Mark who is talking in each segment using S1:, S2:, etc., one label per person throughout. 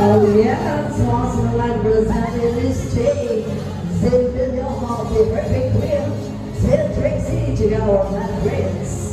S1: Oh yeah, tossing like representing this team. Sitting in your heart, the perfect wheel. Tell Trixie to go on that race.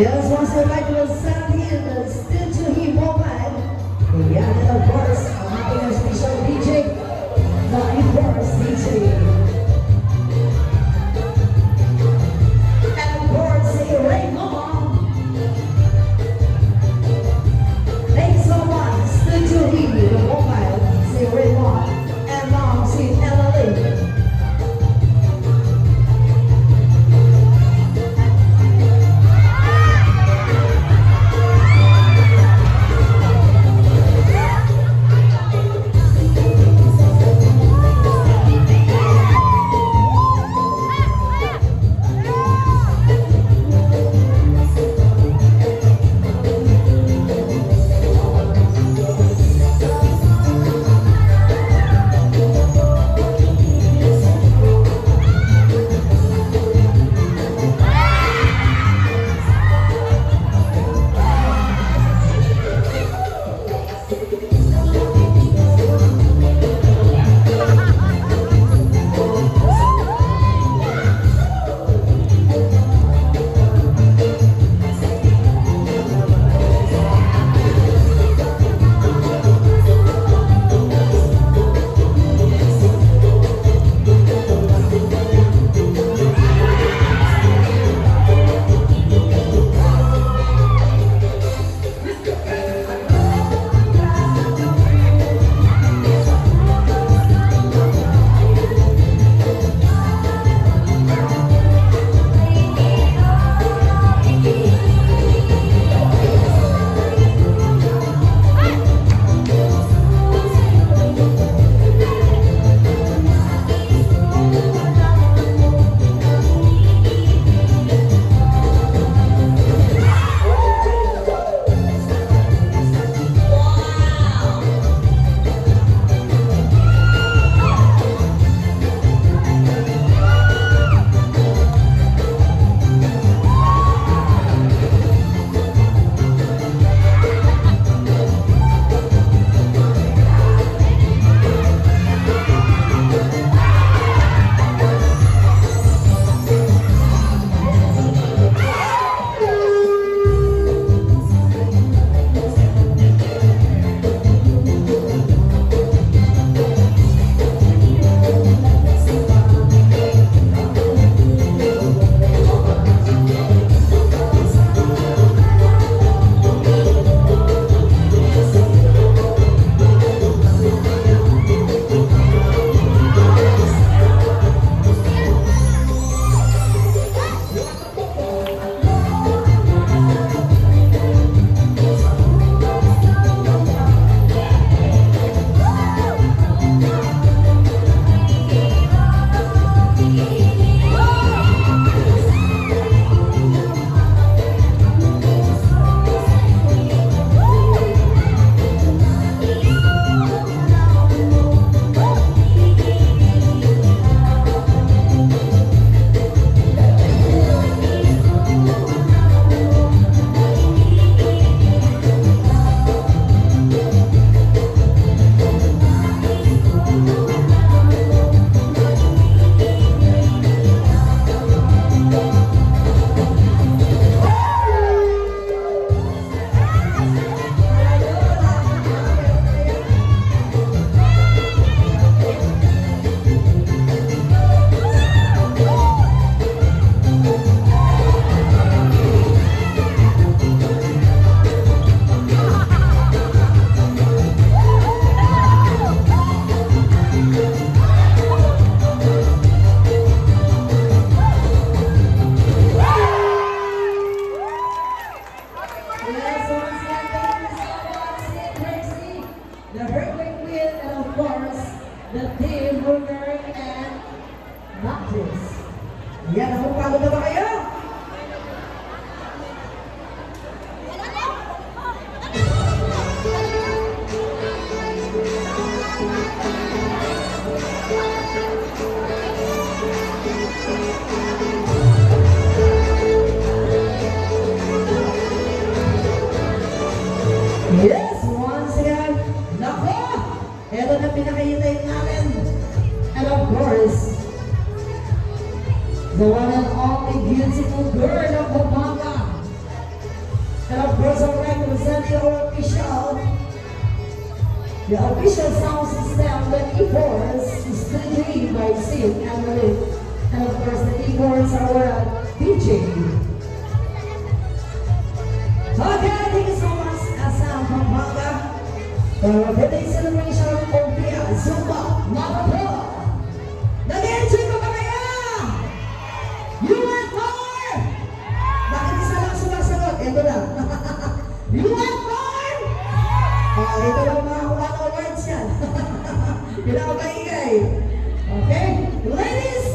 S1: Yes, once the light was set in, still to him mobile. Yeah, and of course, I'm having a special DJ, the first DJ. And of course, say Raymond. Thanks so much, still to him, the mobile, say Raymond. And now, see Emily. Yes, once again, thank you so much, Team Trixie, the Earthquake Queen, and of course, the Team Ruger and Noctis. Yan, pagod na ba kayo? Yes, once again, nako, eto na pinakahintay namin. And of course, the one and only beautiful girl of Pampanga. And of course, I'm representing our the official sound system, the E4s, is 3 by Sid and Malin. And of course, the E4s are our DJ. Okay, thank you so much, Asam Pampanga, for our birthday celebration of Pia Zumba, Mapapa. Nag-enjoy ko ba kaya? You want more? Bakit isa lang sumasagot? Ito lang. You want more? Ito lang mga kumano words yan. Pinakabaingay. Okay? Ladies